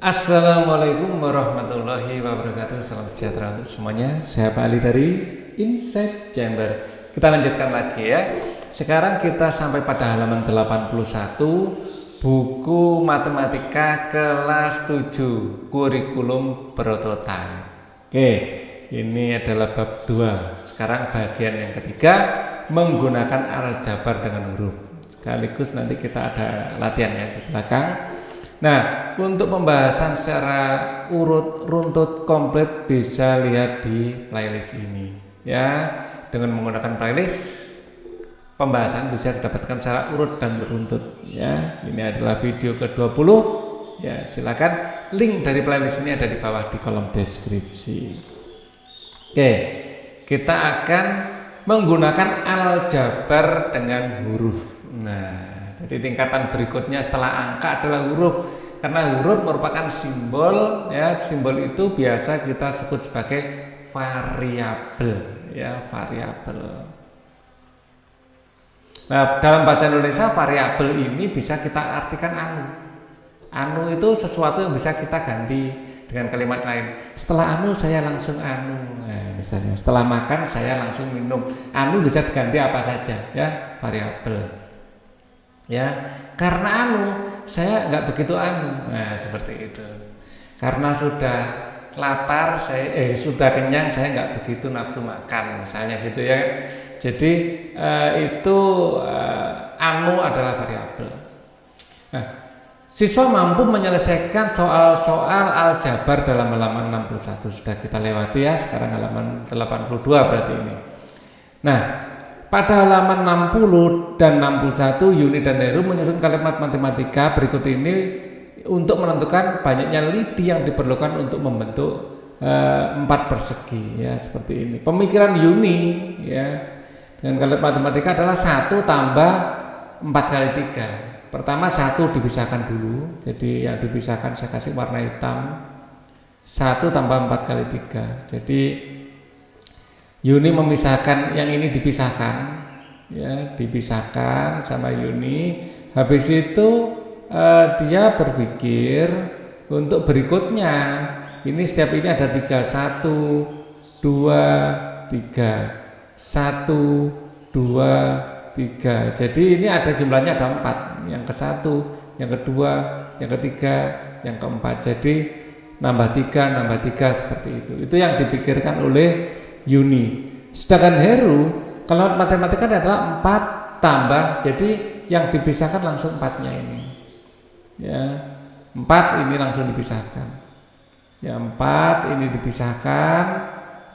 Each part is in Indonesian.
Assalamualaikum warahmatullahi wabarakatuh. Salam sejahtera untuk semuanya. Saya Pak Ali dari Inside Chamber. Kita lanjutkan lagi ya. Sekarang kita sampai pada halaman 81, buku matematika kelas 7, kurikulum prototipe. Oke, ini adalah bab 2. Sekarang bagian yang ketiga, menggunakan aljabar dengan huruf. Sekaligus nanti kita ada latihannya di belakang. Nah, untuk pembahasan secara urut runtut komplit bisa lihat di playlist ini ya. Dengan menggunakan playlist, pembahasan bisa didapatkan secara urut dan beruntut ya. Ini adalah video ke-20 ya. Silakan, link dari playlist ini ada di bawah di kolom deskripsi. Oke, kita akan menggunakan aljabar dengan huruf. Nah, jadi tingkatan berikutnya setelah angka adalah huruf, karena huruf merupakan simbol ya. Simbol itu biasa kita sebut sebagai variabel ya, variabel. Nah, dalam bahasa Indonesia variabel ini bisa kita artikan anu. Anu itu sesuatu yang bisa kita ganti dengan kalimat lain. Setelah anu saya langsung anu. Nah, misalnya setelah makan saya langsung minum. Anu bisa diganti apa saja ya, variabel. Ya, karena anu saya nggak begitu anu. Nah, seperti itu. Karena sudah lapar saya sudah kenyang saya nggak begitu nafsu makan, misalnya gitu ya. Jadi itu anu adalah variabel. Nah, siswa mampu menyelesaikan soal-soal aljabar dalam halaman 61 sudah kita lewati ya. Sekarang halaman 82 berarti ini. Nah, pada halaman 60 dan 61, Yuni dan Heru menyusun kalimat matematika berikut ini untuk menentukan banyaknya lidi yang diperlukan untuk membentuk 4 persegi ya, seperti ini. Pemikiran Yuni ya dengan kalimat matematika adalah 1 tambah 4 kali 3. Pertama 1 dipisahkan dulu. Jadi yang dipisahkan saya kasih warna hitam. 1 tambah 4 kali 3. Jadi Yuni memisahkan, yang ini dipisahkan ya, dipisahkan sama Yuni. Habis itu dia berpikir untuk berikutnya. Ini setiap ini ada 3, 1 2 3 1 2 3. Jadi ini ada jumlahnya ada 4. Yang ke-1, yang kedua, yang ketiga, yang keempat. Jadi nambah 3 seperti itu. Itu yang dipikirkan oleh Yuni. Sedangkan Heru, kalau matematika adalah 4 tambah, jadi yang dipisahkan langsung 4-nya ini. Ya, 4 ini langsung dipisahkan. Ya, 4 ini dipisahkan.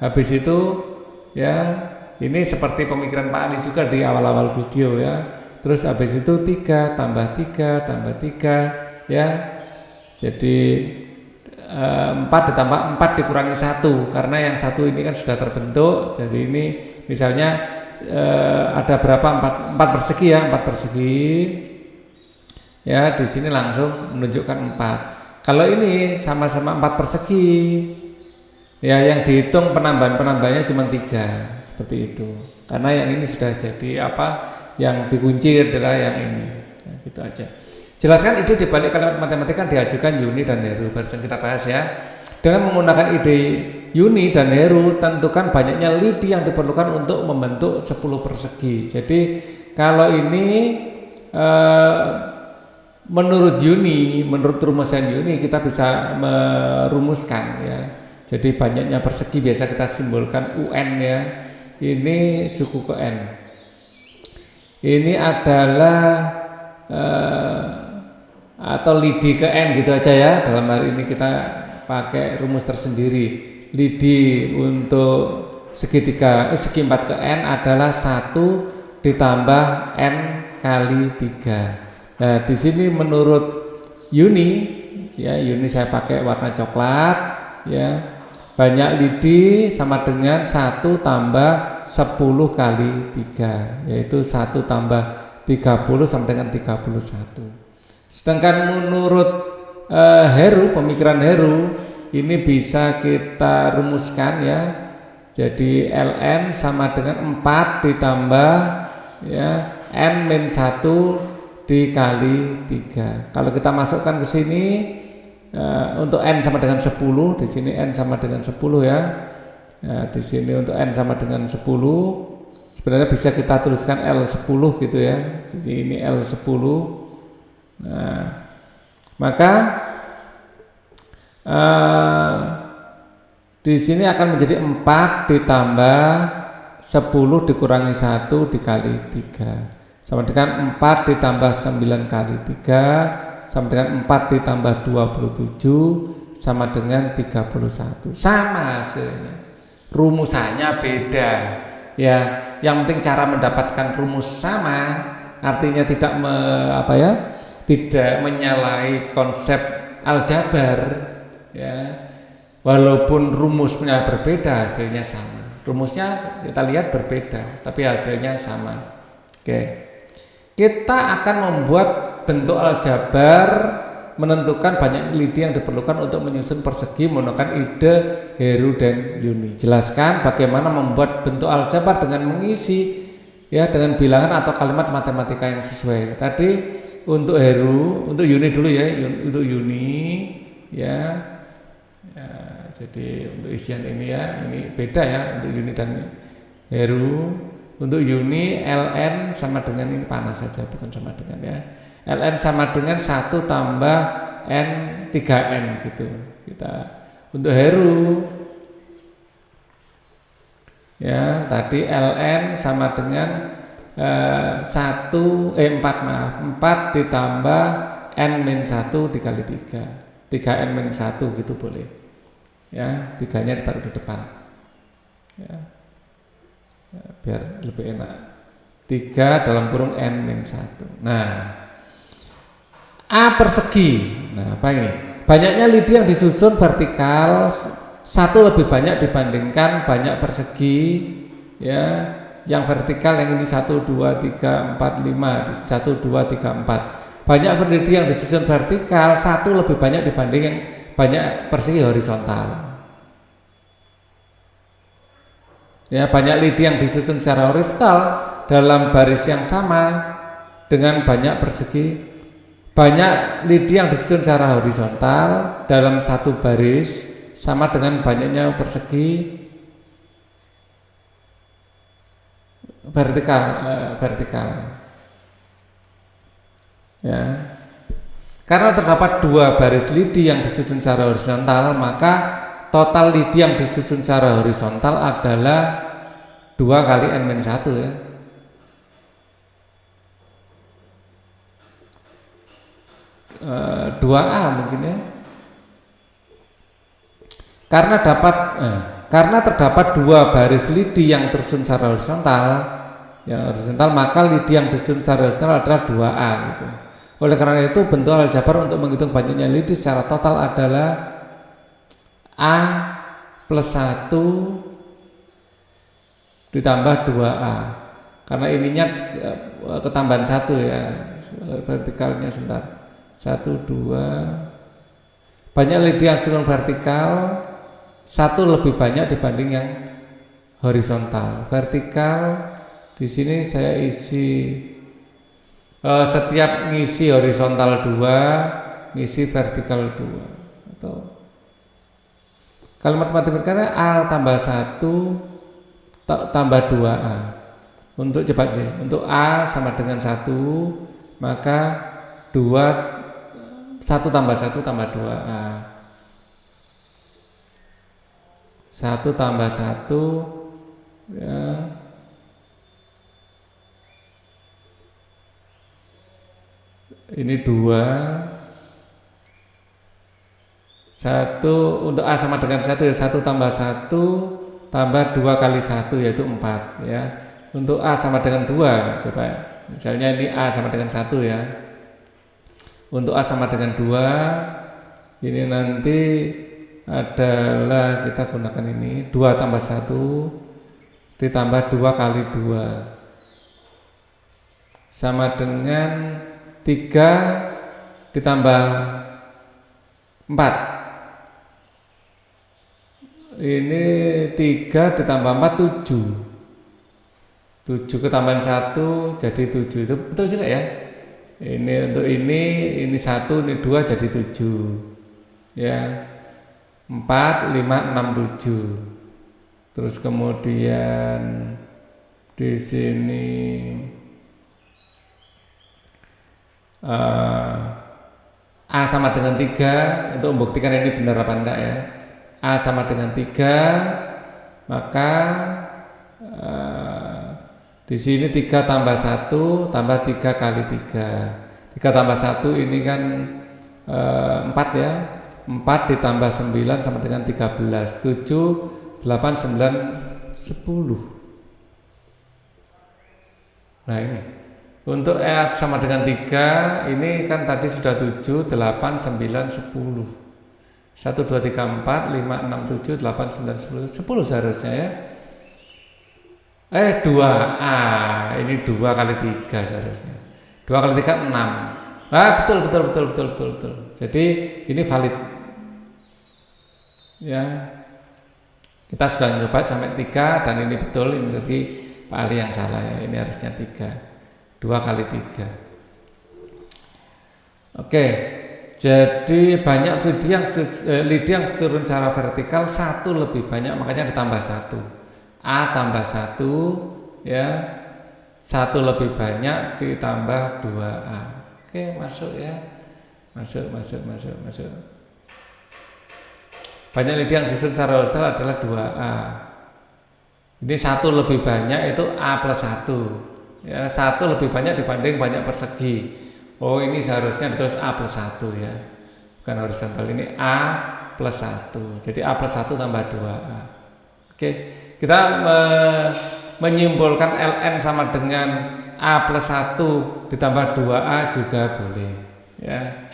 Habis itu ya, ini seperti pemikiran Pak Ali juga di awal-awal video ya. Terus habis itu 3 tambah 3 ya. Jadi 4 ditambah 4 dikurangi 1, karena yang 1 ini kan sudah terbentuk. Jadi ini misalnya ada berapa 4 persegi ya, 4 persegi ya. Di sini langsung menunjukkan 4. Kalau ini sama-sama 4 persegi ya, yang dihitung penambahannya cuma 3 seperti itu, karena yang ini sudah jadi apa, yang dikunci adalah yang ini ya, gitu aja. Jelaskan ide dibalik kalimat matematika diajukan Yuni dan Heru. Barusan kita bahas ya. Dengan menggunakan ide Yuni dan Heru, tentukan banyaknya lidi yang diperlukan untuk membentuk 10 persegi. Jadi kalau ini menurut Yuni, menurut rumusan Yuni, kita bisa merumuskan ya. Jadi banyaknya persegi biasa kita simbolkan UN ya. Ini suku ke N. Ini adalah atau lidi ke N gitu aja ya. Dalam hari ini kita pakai rumus tersendiri. Lidi untuk segi 4 ke N adalah 1 ditambah N kali 3. Nah, di sini menurut Yuni ya, Yuni saya pakai warna coklat ya. Banyak lidi sama dengan 1 tambah 10 kali 3, yaitu 1 tambah 30 sama dengan 31. Sedangkan menurut Heru, pemikiran Heru, ini bisa kita rumuskan ya. Jadi ln sama dengan 4 ditambah ya n-1 dikali 3. Kalau kita masukkan ke sini untuk n sama dengan 10, di sini n sama dengan 10 ya. Nah, di sini untuk n sama dengan 10, sebenarnya bisa kita tuliskan L10 gitu ya. Jadi ini L10. Nah, maka di sini akan menjadi 4 ditambah 10 dikurangi 1 dikali 3 sama dengan 4 ditambah 9 kali 3 sama dengan 4 ditambah 27 sama dengan 31. Sama hasilnya. Rumusannya beda ya, yang penting cara mendapatkan rumus sama, artinya tidak menyalahi konsep aljabar ya, walaupun rumusnya berbeda hasilnya sama. Rumusnya kita lihat berbeda tapi hasilnya sama. Oke, kita akan membuat bentuk aljabar, menentukan banyak lidi yang diperlukan untuk menyusun persegi menggunakan ide Heru dan Yuni. Jelaskan bagaimana membuat bentuk aljabar dengan mengisi ya dengan bilangan atau kalimat matematika yang sesuai. Tadi untuk Heru, untuk Yuni dulu ya, untuk Yuni ya. Jadi untuk isian ini ya, ini beda ya untuk Yuni dan Heru. Untuk Yuni ln sama dengan ini panas saja, bukan sama dengan ya. Ln sama dengan 1 tambah n 3n gitu. Kita untuk Heru ya, tadi ln sama dengan 4 ditambah n min 1 dikali 3 3n min 1 gitu boleh ya, 3-nya ditaruh di depan ya, biar lebih enak. 3 dalam kurung n min 1. Nah, A persegi. Nah, apa ini? Banyaknya lidi yang disusun vertikal 1 lebih banyak dibandingkan banyak persegi ya. Yang vertikal yang ini 1 2 3 4 5, 1 2 3 4. Banyak lidi yang disusun vertikal 1 lebih banyak dibanding yang banyak persegi horizontal. Ya, banyak lidi yang disusun secara horizontal dalam baris yang sama dengan banyak persegi. Banyak lidi yang disusun secara horizontal dalam satu baris sama dengan banyaknya persegi vertikal. Ya. Karena terdapat 2 baris lidi yang disusun secara horizontal, maka total lidi yang disusun secara horizontal adalah 2 kali n min 1 ya. 2A mungkin ya. Karena terdapat 2 baris lidi yang tersusun secara horizontal, maka lidi yang disusun secara horizontal adalah 2A gitu. Oleh karena itu bentuk aljabar untuk menghitung banyaknya lidi secara total adalah A plus 1 ditambah 2A. Karena ininya ketambahan 1 ya, vertikalnya sebentar. 1 2. Banyak lidi yang disusun vertikal 1 lebih banyak dibanding yang horizontal. Vertikal di sini saya isi setiap ngisi horizontal 2, ngisi vertikal 2. Atau kalimat matematikanya A tambah 1 tambah 2A. Untuk cepat sih, untuk A sama dengan 1, maka 1 tambah 1 tambah 2A. 1 tambah 1 ya. Ini 2. 1 untuk A sama dengan 1 ya, 1 tambah 1 tambah 2 kali 1 yaitu 4 ya. Untuk A sama dengan 2, coba misalnya ini A sama dengan 1 ya. Untuk A sama dengan 2, ini nanti adalah kita gunakan ini 2 tambah 1 ditambah 2 kali 2 sama dengan 3 ditambah 4. Ini 3 ditambah 4 7. 7 ketambahan 1 jadi 7. Itu betul juga ya. Ini untuk ini 1, ini 2 jadi 7. ya 4, 5, 6, 7. Terus kemudian di sini A sama dengan 3. Untuk membuktikan ini benar apa enggak ya, A sama dengan 3, maka di sini 3 tambah 1 tambah 3 kali 3. 3 tambah 1 ini kan 4 ya. 4 ditambah 9 sama dengan 13. 7, 8, 9, 10. Nah ini untuk E sama dengan 3, ini kan tadi sudah 7, 8, 9, 10. 1, 2, 3, 4, 5, 6, 7, 8, 9, 10. 10 seharusnya ya. 2A, ini 2 kali 3 seharusnya. 2 kali 3, 6. Betul. Jadi ini valid. Ya. Kita sudah coba sampai 3 dan ini betul, ini tadi Pak Ali yang salah ya. Ini harusnya 3. 2 kali 3. Oke. Jadi banyak lidi yang turun secara vertikal 1 lebih banyak, makanya ditambah 1. A tambah 1 ya, 1 lebih banyak ditambah 2A. Oke, masuk ya. Masuk. Banyak lidi yang disusun secara horizontal adalah 2A. Ini 1 lebih banyak itu A plus 1 ya, 1 lebih banyak dibanding banyak persegi. Oh, ini seharusnya ditulis A plus 1 ya, bukan horizontal. Ini A plus 1, jadi A plus 1 tambah 2A. Oke, kita menyimpulkan ln sama dengan A plus 1 ditambah 2A juga boleh ya.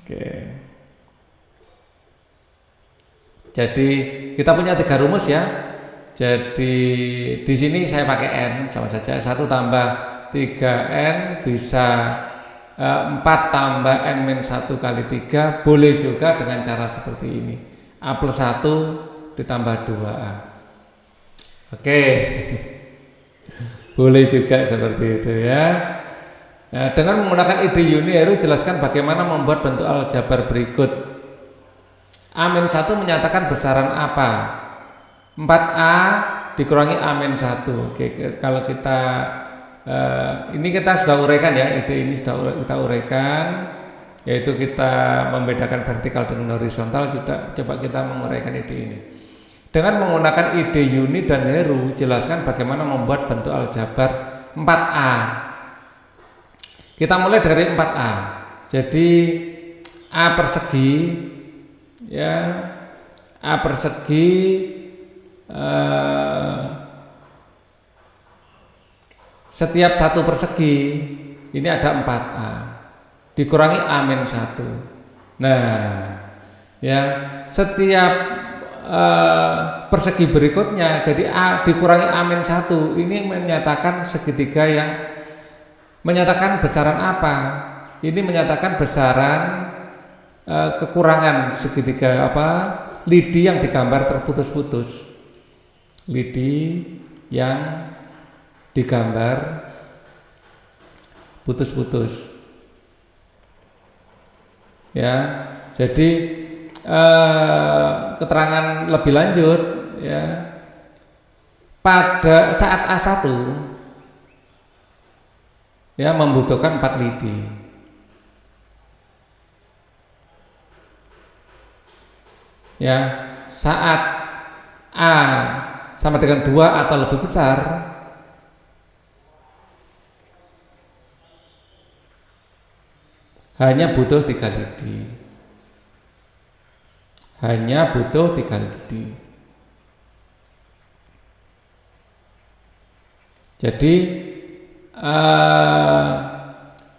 Oke. Jadi kita punya 3 rumus ya. Jadi di sini saya pakai n sama saja. 1 tambah 3n bisa 4 tambah n min 1 kali 3. Boleh juga dengan cara seperti ini. A plus 1 ditambah 2A. Oke. Boleh juga seperti itu ya. Nah, dengan menggunakan ide Yuniheru, jelaskan bagaimana membuat bentuk aljabar berikut. A-1 menyatakan besaran apa? 4A dikurangi A-1. Oke, kalau kita ini kita sudah uraikan ya, ide ini sudah kita uraikan, yaitu kita membedakan vertikal dengan horizontal. Coba kita menguraikan ide ini. Dengan menggunakan ide Yuni dan Heru, jelaskan bagaimana membuat bentuk aljabar 4A. Kita mulai dari 4A. Jadi A persegi ya, A persegi setiap satu persegi ini ada 4A dikurangi A-1. Nah ya, setiap persegi berikutnya jadi A dikurangi A-1 ini menyatakan segitiga yang menyatakan besaran apa? Ini menyatakan besaran kekurangan segitiga apa? Lidi yang digambar terputus-putus. Lidi yang digambar putus-putus. Ya. Jadi keterangan lebih lanjut ya. Pada saat A1 ya membutuhkan 4 lidi. Ya, saat A sama dengan 2 atau lebih besar, hanya butuh 3 lidi. Hanya butuh 3 lidi. Jadi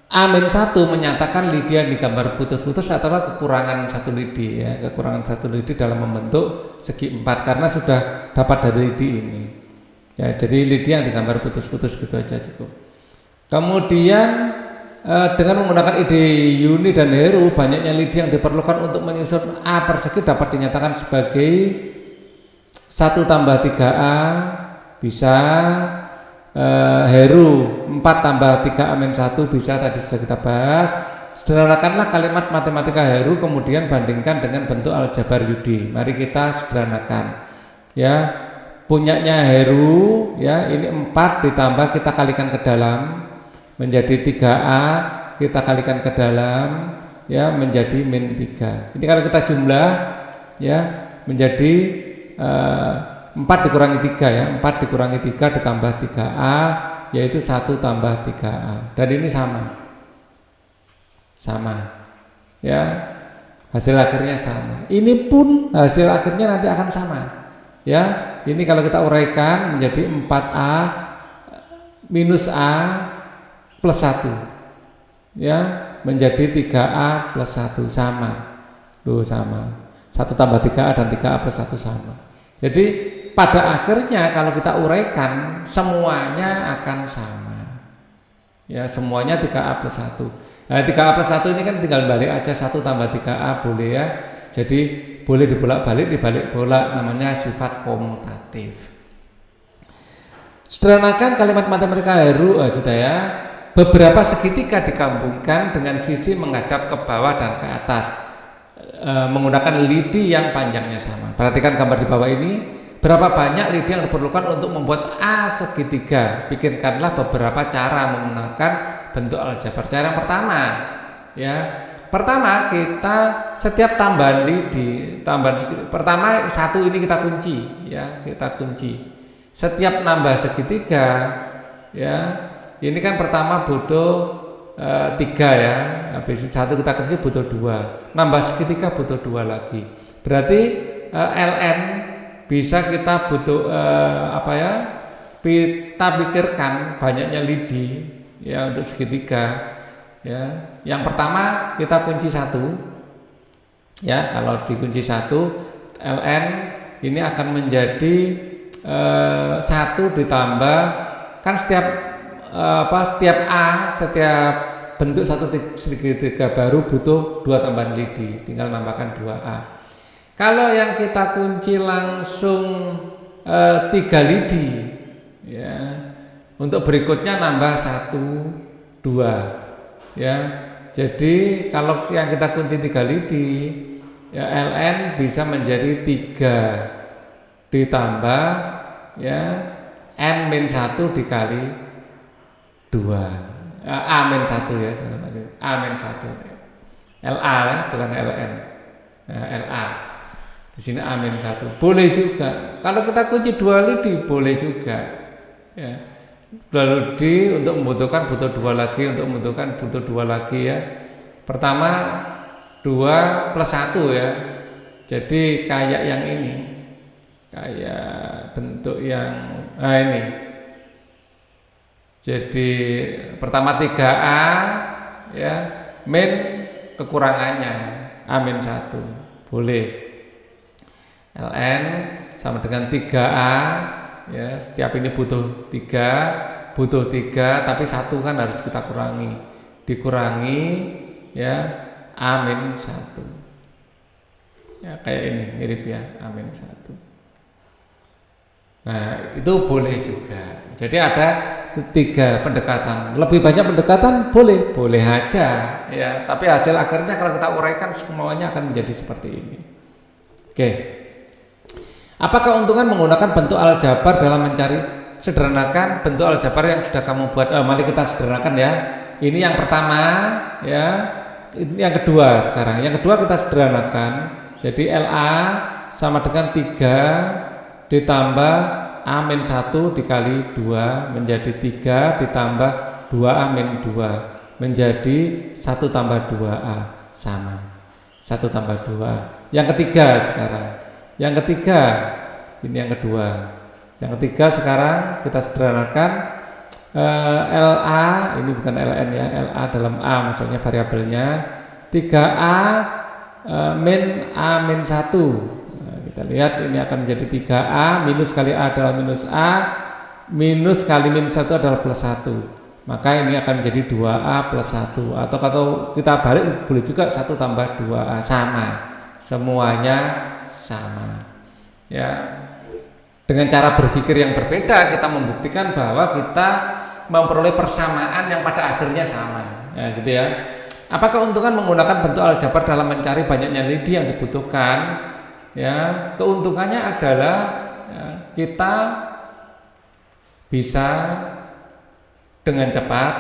A-1 menyatakan lidi yang digambar putus-putus adalah kekurangan 1 lidi ya, kekurangan 1 lidi dalam membentuk segi 4 karena sudah dapat dari lidi ini. Ya, jadi lidi yang digambar putus-putus gitu aja cukup. Kemudian dengan menggunakan ide Yuni dan Heru, banyaknya lidi yang diperlukan untuk menyusun A persegi dapat dinyatakan sebagai 1 tambah 3A bisa Heru 4 tambah 3A-1 bisa, tadi sudah kita bahas. sederhanakanlah kalimat matematika Heru kemudian bandingkan dengan bentuk aljabar Yudi. Mari kita sederhanakan. Ya, punyanya Heru ya, ini 4 ditambah kita kalikan ke dalam menjadi 3A, kita kalikan ke dalam ya menjadi min 3. Ini kalau kita jumlah ya menjadi 4 dikurangi 3 ya, 4 dikurangi 3 ditambah 3A yaitu 1 tambah 3A. Dan ini sama ya, hasil akhirnya sama. Ini pun hasil akhirnya nanti akan sama ya. Ini kalau kita uraikan menjadi 4A minus A plus 1 ya menjadi 3A plus 1 sama. Tuh sama. 1 tambah 3A dan 3A plus 1 sama. Jadi pada akhirnya kalau kita uraikan semuanya akan sama. Ya, semuanya 3A plus 1. Nah, 3A plus 1 ini kan tinggal balik aja, 1 tambah 3A boleh ya. Jadi boleh dibolak-balik, dibalik-bolak, namanya sifat komutatif. Sederhanakan kalimat matematika Heru, sudah ya. Beberapa segitiga digabungkan dengan sisi menghadap ke bawah dan ke atas menggunakan lidi yang panjangnya sama. Perhatikan gambar di bawah ini. Berapa banyak lidi yang diperlukan untuk membuat A segitiga? Pikirkanlah beberapa cara menggunakan bentuk aljabar. Cara yang pertama, ya. Pertama kita setiap tambahan lidi, pertama 1 ini kita kunci, ya, kita kunci. Setiap nambah segitiga, ya, ini kan pertama butuh 3 ya, habis 1 kita kunci butuh 2, nambah segitiga butuh 2 lagi. Berarti ln bisa kita butuh kita pikirkan banyaknya lidi ya untuk segitiga ya. Yang pertama kita kunci 1 ya, kalau dikunci 1 ln ini akan menjadi 1 ditambah kan setiap bentuk satu segitiga baru butuh 2 tambahan lidi, tinggal nambahkan 2A. Kalau yang kita kunci langsung 3 lidi ya, untuk berikutnya nambah 1, 2 ya. Jadi kalau yang kita kunci 3 lidi ya, ln bisa menjadi 3 ditambah ya n-1 dikali 2 A-1 ya, dalam arti A-1 LA ya, bukan LN LA. Di sini A-1 boleh juga. Kalau kita kunci 2 lidi boleh juga ya. 2 lidi untuk membutuhkan butuh 2 lagi, untuk membutuhkan butuh 2 lagi ya. Pertama 2 plus 1 ya. Jadi kayak yang ini, kayak bentuk yang ini. Jadi pertama 3A ya, min kekurangannya A-1 boleh. ln sama dengan 3A ya, setiap ini butuh 3 tapi 1 kan harus kita kurangi, dikurangi ya A-1 ya, kayak ini mirip ya A-1. Nah itu boleh juga. Jadi ada 3 pendekatan, lebih banyak pendekatan boleh aja ya, tapi hasil akhirnya kalau kita uraikan semuanya akan menjadi seperti ini. Oke. Apa keuntungan menggunakan bentuk aljabar dalam mencari? Sederhanakan bentuk aljabar yang sudah kamu buat. Mari kita sederhanakan ya. Ini yang pertama ya. Ini yang kedua sekarang. Yang kedua kita sederhanakan. Jadi LA sama dengan 3 ditambah A-1 dikali 2 menjadi 3 ditambah 2A-2 menjadi 1 tambah 2A sama 1 tambah 2. Yang ketiga sekarang. Yang ketiga, ini yang kedua. Yang ketiga sekarang kita sederhanakan LA, ini bukan LN ya, LA dalam A maksudnya variabelnya 3A min A-1. Nah, kita lihat ini akan menjadi 3A minus kali A adalah minus A, minus kali minus 1 adalah plus 1. Maka ini akan menjadi 2A plus 1. Atau kalau kita balik boleh juga 1 tambah 2A sama. Semuanya sama ya. Dengan cara berpikir yang berbeda kita membuktikan bahwa kita memperoleh persamaan yang pada akhirnya sama ya, gitu ya. Apa keuntungan menggunakan bentuk aljabar dalam mencari banyaknya lidi yang dibutuhkan? Ya, keuntungannya adalah kita bisa dengan cepat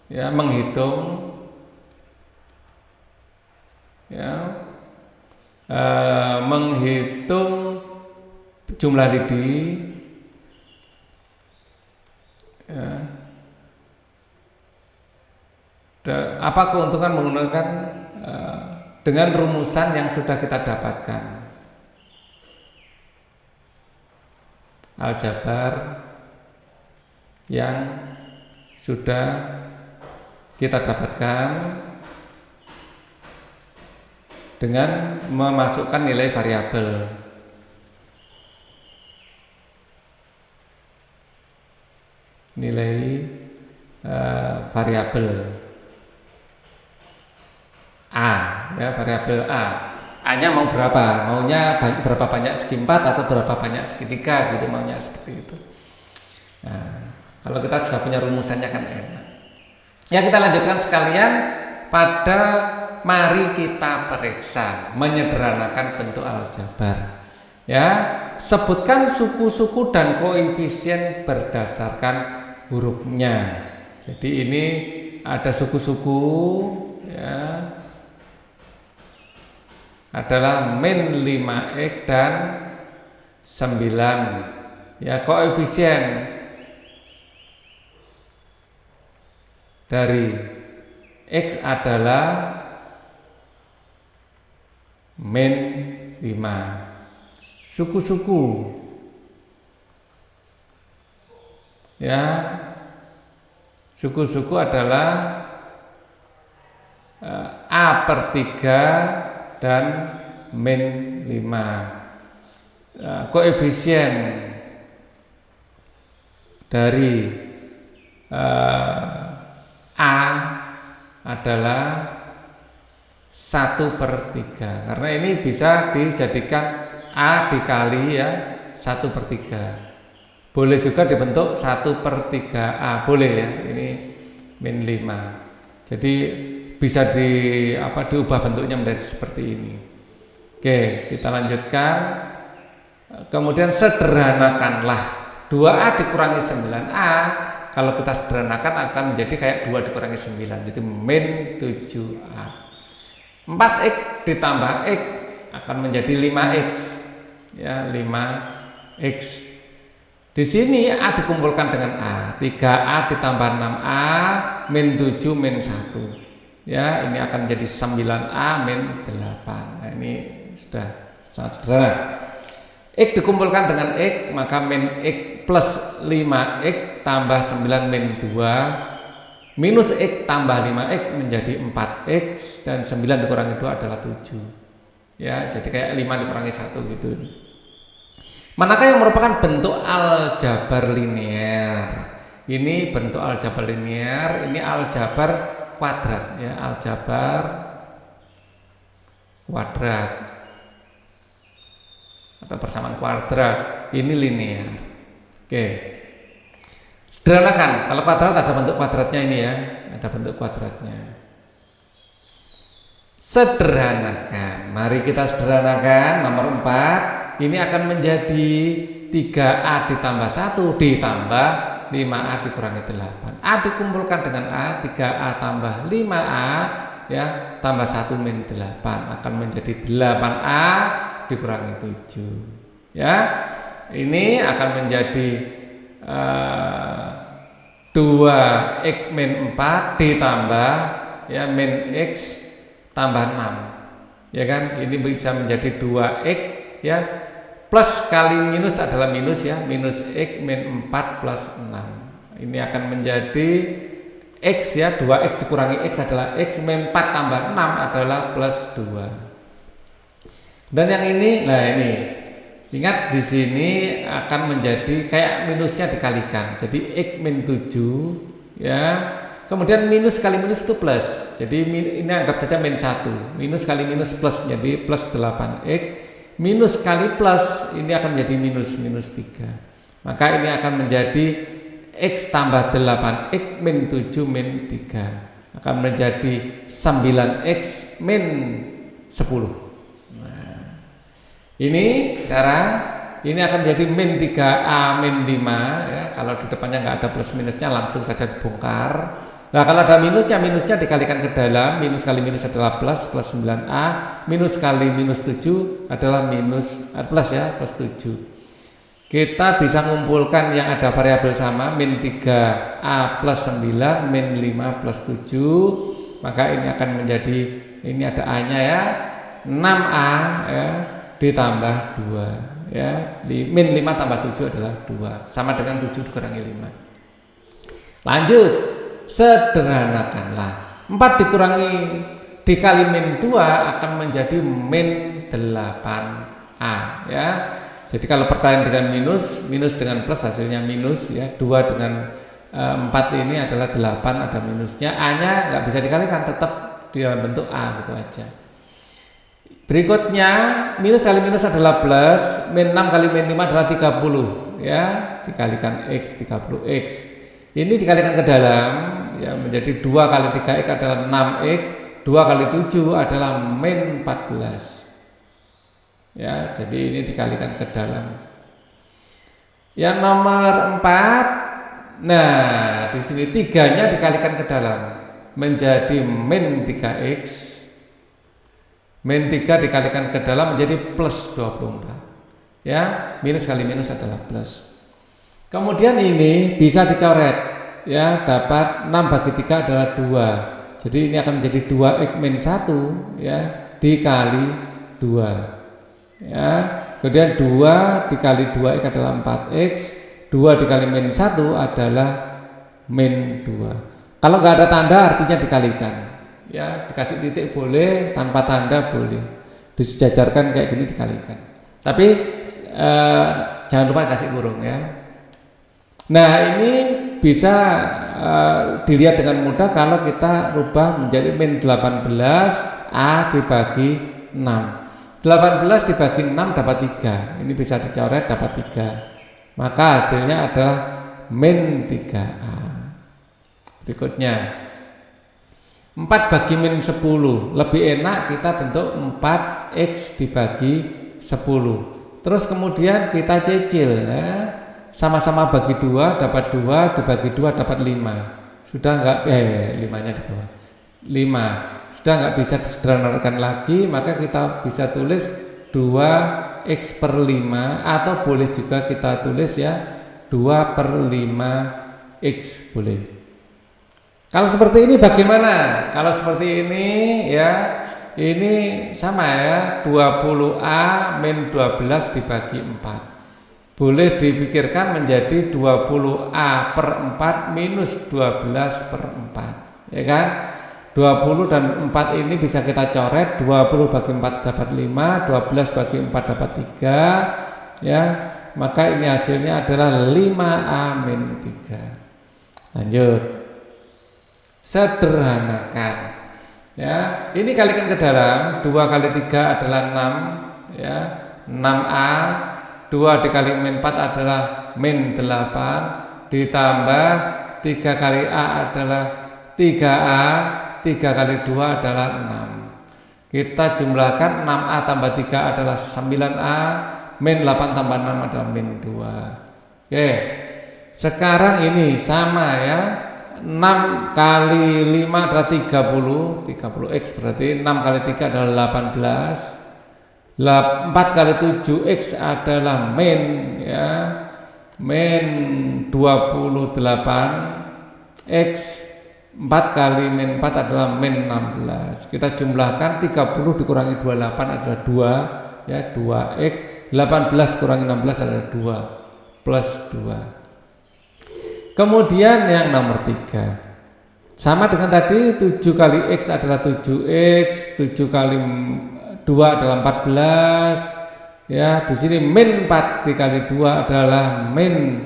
ya menghitung menghitung jumlah lidi ya. Apa keuntungan menggunakan dengan rumusan yang sudah kita dapatkan? Aljabar yang sudah kita dapatkan dengan memasukkan nilai variabel. Variabel A, ya, variabel A. A-nya mau berapa? Maunya berapa banyak segi 4 atau berapa banyak segi 3 gitu, maunya seperti itu. Nah, kalau kita sudah punya rumusannya kan enak. Ya, kita lanjutkan sekalian pada mari kita periksa menyederhanakan bentuk aljabar. Ya, sebutkan suku-suku dan koefisien berdasarkan hurufnya. Jadi ini ada suku-suku ya, adalah min 5x dan 9. Ya, koefisien dari x adalah min 5. Suku-suku ya, suku-suku adalah A per 3 dan min 5. Koefisien dari A adalah 1 per 3, karena ini bisa dijadikan A dikali ya 1 per 3. Boleh juga dibentuk 1 per 3A, boleh ya, ini min 5. Jadi bisa diubah bentuknya menjadi seperti ini. Oke, kita lanjutkan. Kemudian sederhanakanlah 2A dikurangi 9A. Kalau kita sederhanakan akan menjadi kayak 2 dikurangi 9, itu min 7A. 4x ditambah x akan menjadi 5x. Ya, 5x. Di sini A dikumpulkan dengan A. 3A ditambah 6A min 7 min 1. Ya, ini akan menjadi 9A min 8. Nah, ini sudah sangat sederhana. X dikumpulkan dengan X, maka min X plus 5X tambah 9 min 2 minus X tambah 5X menjadi 4X, dan 9 dikurangi 2 adalah 7. Ya, jadi kayak 5 dikurangi 1 gitu. Manakah yang merupakan bentuk aljabar linear? Ini bentuk aljabar linear, ini aljabar kuadrat ya, aljabar kuadrat atau persamaan kuadrat, ini linear. Oke, sederhanakan. Kalau kuadrat ada bentuk kuadratnya ini ya, ada bentuk kuadratnya. Sederhanakan, mari kita sederhanakan. Nomor 4 ini akan menjadi 3A ditambah 1 ditambah 5A dikurangi 8. A dikumpulkan dengan A, 3A tambah 5A ya, tambah 1 min 8 akan menjadi 8A dikurangi 7. Ya, ini akan menjadi 2x min 4 ditambah ya min x tambah 6. Ya kan? Ini bisa menjadi 2x ya, plus kali minus adalah minus ya, minus x min 4 plus 6. Ini akan menjadi x ya, 2x dikurangi x adalah x min 4 tambah 6 adalah plus 2. Dan yang ini, nah ini ingat di sini akan menjadi kayak minusnya dikalikan. Jadi x min 7 ya. Kemudian minus kali minus itu plus. Jadi ini anggap saja min 1. Minus kali minus plus jadi plus 8x. Minus kali plus ini akan menjadi minus 3. Maka ini akan menjadi X tambah 8X min 7 min 3 akan menjadi 9X min 10. Nah, ini sekarang ini akan menjadi min 3A min 5 ya. Kalau di depannya nggak ada plus minusnya langsung saja dibongkar. Nah, kalau ada minusnya dikalikan ke dalam. Minus kali minus adalah plus 9A. Minus kali minus 7 adalah plus ya, plus 7. Kita bisa mengumpulkan yang ada variabel sama, min 3A plus 9, min 5 plus 7. Maka ini akan menjadi, ini ada A-nya ya, 6A ya, ditambah 2 ya. Min 5 tambah 7 adalah 2. Sama dengan 7 dikurangi 5. Lanjut, sederhanakanlah. 4 dikali min 2 akan menjadi min 8A ya. Jadi kalau perkalian dengan minus dengan plus hasilnya minus ya. 2 dengan 4 ini adalah 8, ada minusnya. A-nya nggak bisa dikalikan, tetap di dalam bentuk A gitu aja. Berikutnya minus kali minus adalah plus, min 6 kali min 5 adalah 30 ya, dikalikan X 30X. Ini dikalikan ke dalam ya, menjadi 2 kali 3X adalah 6X, 2 kali 7 adalah min 14. Ya, jadi ini dikalikan ke dalam. Yang nomor 4, nah di sini 3-nya dikalikan ke dalam menjadi min 3X. Min 3 dikalikan ke dalam menjadi plus 24. Ya, minus kali minus adalah plus. Kemudian ini bisa dicoret ya, dapat 6 bagi 3 adalah 2. Jadi ini akan menjadi 2X min 1 ya, dikali 2. Ya, kemudian 2 dikali 2X adalah 4X, 2 dikali min 1 adalah min 2. Kalau nggak ada tanda artinya dikalikan. Ya, dikasih titik boleh, tanpa tanda boleh. Disejajarkan kayak gini dikalikan. Tapi jangan lupa kasih kurung ya. Nah, ini bisa dilihat dengan mudah kalau kita rubah menjadi min 18A dibagi 6. 18 dibagi 6 dapat 3. Ini bisa dicoret dapat 3. Maka hasilnya adalah min 3A. Berikutnya 4 bagi min 10. Lebih enak kita bentuk 4X dibagi 10. Terus kemudian kita cicil ya. Sama-sama bagi 2 dapat 2, dibagi 2 dapat 5. Sudah enggak 5-nya di bawah. 5. Sudah nggak bisa disederhanakan lagi, maka kita bisa tulis 2X per 5 atau boleh juga kita tulis ya 2 per 5X boleh. Kalau seperti ini bagaimana? Kalau seperti ini ya, ini sama ya, 20A min 12 dibagi 4. Boleh dipikirkan menjadi 20A per 4 minus 12 per 4, ya kan? 20 dan 4 ini bisa kita coret. 20 bagi 4 dapat 5, 12 bagi 4 dapat 3 ya. Maka ini hasilnya adalah 5A min 3. Lanjut, sederhanakan ya. Ini kalikan ke dalam. 2 kali 3 adalah 6 ya, 6A. 2 dikali min 4 adalah min 8, ditambah 3 kali A adalah 3A, 3 kali 2 adalah 6. Kita jumlahkan 6A tambah 3 adalah 9A, min 8 tambah 6 adalah min 2. Oke, sekarang ini sama ya, 6 kali 5 adalah 30, 30X berarti 6 kali 3 adalah 18. 4 kali 7X adalah min ya, min 28X. 4 kali min 4 adalah min 16. Kita jumlahkan 30 dikurangi 28 adalah 2 ya, 2X. 18 kurangi 16 adalah 2 plus 2. Kemudian yang nomor 3 sama dengan tadi, 7 kali X adalah 7X, 7 kali 2 adalah 14 ya. Di sini min 4 dikali 2 adalah min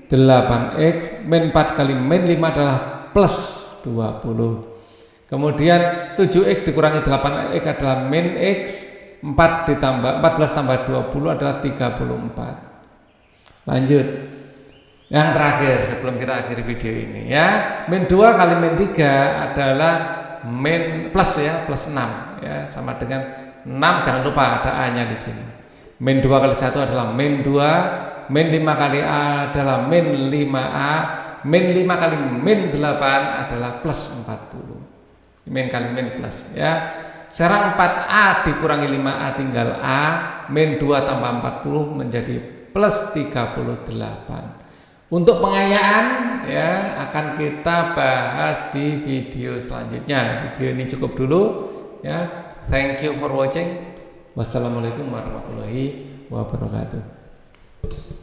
8X, min 4 kali min 5 adalah plus 20. Kemudian 7X dikurangi 8X adalah min X, 4 ditambah 14 tambah 20 adalah 34. Lanjut, Yang terakhir sebelum kita akhiri video ini ya, min 2 kali min 3 adalah min plus ya, plus 6 ya, sama dengan 6, jangan lupa ada A nya di sini. Min 2 kali 1 adalah min 2, min 5 kali A adalah min 5A, min 5 kali min 8 adalah plus 40. Min kali min plus ya. Sekarang 4A dikurangi 5A tinggal A, min 2 tambah 40 menjadi plus 38. Untuk pengayaan ya akan kita bahas di video selanjutnya. Video ini cukup dulu ya. Thank you for watching. Wassalamualaikum warahmatullahi wabarakatuh.